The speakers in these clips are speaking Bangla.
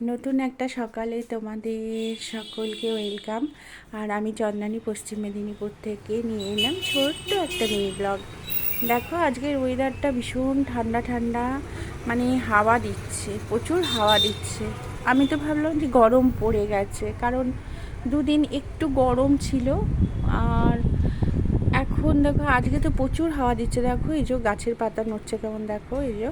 নতুন একটা সকালে তোমাদের সকলকে ওয়েলকাম। আর আমি চন্দানী, পশ্চিম মেদিনীপুর থেকে নিয়ে এলাম ছোট্ট একটা মিনি ব্লগ। দেখো আজকের ওয়েদারটা ভীষণ ঠান্ডা ঠান্ডা, মানে হাওয়া দিচ্ছে, প্রচুর হাওয়া দিচ্ছে। আমি তো ভাবলাম যে গরম পড়ে গেছে, কারণ দুদিন একটু গরম ছিল। আর এখন দেখো আজকে তো প্রচুর হাওয়া দিচ্ছে। দেখো এই যে গাছের পাতা নড়ছে কেমন, দেখো এই যে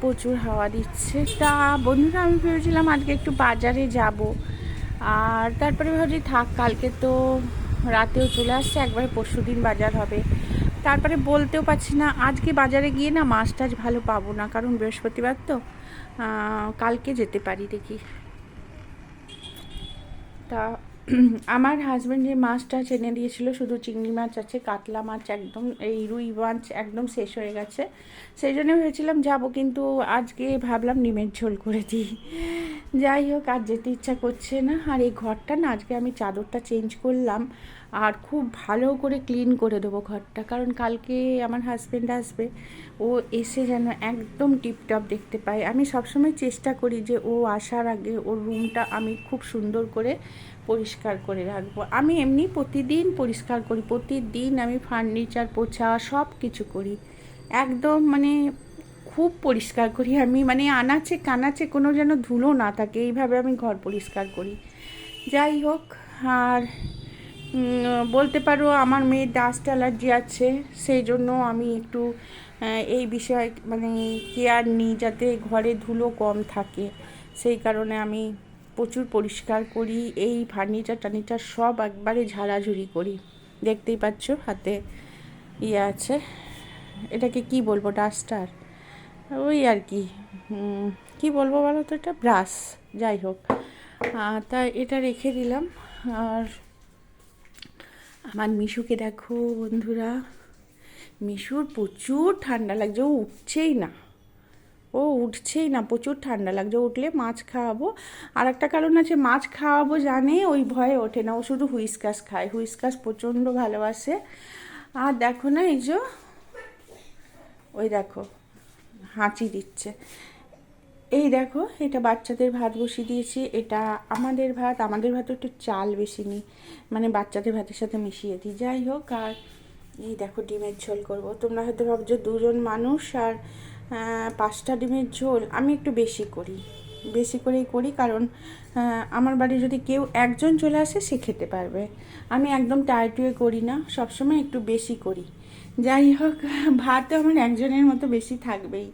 প্রচুর হাওয়া দিচ্ছে। তা বন্ধুরা, আমি ভেবেছিলাম আজকে একটু বাজারে যাব, আর তারপরে ভাবছি থাক, কালকে তো রাতেও চলে আসছে, একবারে পরশুদিন বাজার হবে। তারপরে বলতেও পারছি না, আজকে বাজারে গিয়ে না মাছ টাছ ভালো পাবো না, কারণ বৃহস্পতিবার তো। কালকে যেতে পারি দেখি। তা আমার হাজব্যান্ড যে মাছটা এনে দিয়েছিল, শুধু চিংড়ি মাছ আছে, কাতলা মাছ একদম, এই রুই মাছ একদম শেষ হয়ে গেছে। সেই জন্য ভেবেছিলাম যাবো, কিন্তু আজকে ভাবলাম ডিমের ঝোল করে দিই। যাই হোক, আর যেতে ইচ্ছা করছে না। আর এই ঘরটা না, আজকে আমি চাদরটা চেঞ্জ করলাম, আর খুব ভালো করে ক্লিন করে দেবো ঘরটা, কারণ কালকে আমার হাজব্যান্ড আসবে। ও এসে যেন একদম টিপটপ দেখতে পায়। আমি সবসময় চেষ্টা করি যে ও আসার আগে ওর রুমটা আমি খুব সুন্দর করে পরিষ্কার করে রাখবো। আমি এমনি প্রতিদিন পরিষ্কার করি, প্রতিদিন আমি ফার্নিচার পোছা সব কিছু করি, একদম মানে খুব পরিষ্কার করি আমি, মানে আনাচে কানাচে কোনো যেন ধুলো না থাকে, এইভাবে আমি ঘর পরিষ্কার করি। যাই হোক, আর বলতে পারো আমার মেয়ের ডাস্ট অ্যালার্জি আছে, সেই জন্য আমি একটু এই বিষয়ে মানে কেয়ার নিই, যাতে ঘরে ধুলো কম থাকে। সেই কারণে আমি প্রচুর পরিষ্কার করি, এই ফার্নিচার টার্নিচার সব একবারে ঝাড়াঝুড়ি করি। দেখতেই পাচ্ছ হাতে ইয়ে আছে, এটাকে কি বলবো, ডাস্টার, ওই আর কি, কি বলবো বলো তো, এটা ব্রাশ। যাই হোক, তা এটা রেখে দিলাম। আর আমার মিশুকে দেখো বন্ধুরা, মিশুর প্রচুর ঠান্ডা লাগছে, ও উঠছেই না, প্রচুর ঠান্ডা লাগছে। উঠলে মাছ খাওয়াবো, আর একটা কারণ আছে, মাছ খাওয়াবো জানে, ওই ভয়ে ওঠে না, ও শুধু হুইসকাস খায়, হুইসকাস প্রচণ্ড ভালোবাসে। আর দেখো না, এই যে ওই দেখো হাঁচি দিচ্ছে। এই দেখো, এটা বাচ্চাদের ভাত বসিয়ে দিয়েছি, এটা আমাদের ভাত। আমাদের ভাতে একটু চাল বেশি নিই, মানে বাচ্চাদের ভাতের সাথে মিশিয়ে দিই। যাই হোক, আর এই দেখো ডিমের ঝোল করব। তোমরা হয়তো ভাবছো দুজন মানুষ আর 5টা ডিমের ঝোল, আমি একটু বেশি করি, বেশি করেই করি, কারণ আমার বাড়ি যদি কেউ একজন চলে আসে সে খেতে পারবে। আমি একদম টাইটুয়ে করি না, সবসময় একটু বেশি করি। যাই হোক, ভাতও আমার একজনের মতো বেশি থাকবেই।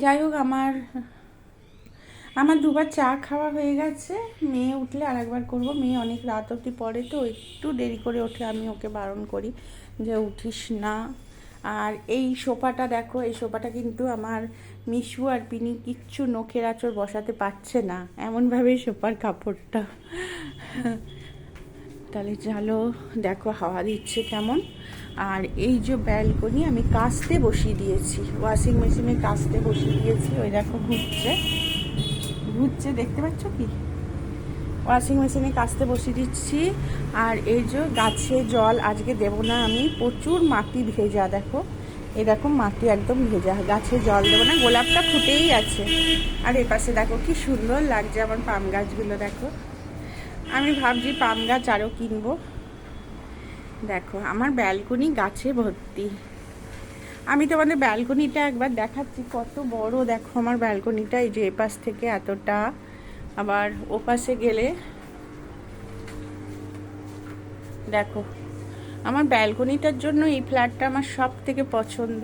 যাই হোক, আমার দুবার চা খাওয়া হয়ে গেছে। মেয়ে উঠলে আর একবার করবো। মেয়ে অনেক রাত অবধি পড়ে, তো একটু দেরি করে ওঠে, আমি ওকে বারণ করি যে উঠিস না। আর এই সোফাটা দেখো, এই সোফাটা কিন্তু আমার মিশু আর পিনি কিচ্ছু নখের আঁচড় বসাতে পারছে না, এমনভাবেই সোফার কাপড়টা। তাহলে চলো, দেখো হাওয়া দিচ্ছে কেমন। আর এই যে ব্যালকনি আমি কাচতে বসিয়ে দিয়েছি, ওয়াশিং মেশিনে কাচতে বসিয়ে দিয়েছি। ওই দেখো ঘুরছে, দেখতে পাচ্ছ কি, ওয়াশিং মেশিনে কাচতে বসিয়ে দিচ্ছি। আর এই যে গাছে জল আজকে দেবো না আমি, প্রচুর মাটি ভেজা, দেখো এই দেখো মাটি একদম ভেজা, গাছে জল দেবো না, গোলাপটা ফুটেই আছে। আর এ পাশে দেখো কি সুন্দর লাগছে আমার পাম গাছগুলো, দেখো আমি ভাবছি পাম গাছ আরও কিনবো। দেখো আমার ব্যালকনি গাছে ভর্তি। আমি তোমাদের ব্যালকনিটা একবার দেখাচ্ছি, কত বড় দেখো আমার ব্যালকনিটা। এই যে এপাশ থেকে এতটা, আবার ওপাশে গেলে দেখো। আমার ব্যালকনিটার জন্য এই ফ্ল্যাটটা আমার সব থেকে পছন্দ।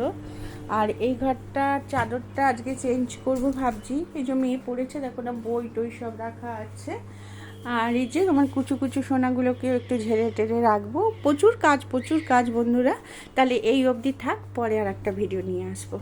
আর এই ঘরটা চাদরটা আজকে চেঞ্জ করব ভাবছি। এই যে মেয়ে পড়েছে, দেখো না, বই টই সব রাখা আছে। আর এই যে আমার কুচু কুচু সোনাগুলোকেও একটু ঝেড়ে টেড়ে রাখবো। প্রচুর কাজ বন্ধুরা। তাহলে এই অবধি থাক, পরে আর একটা ভিডিও নিয়ে আসবো।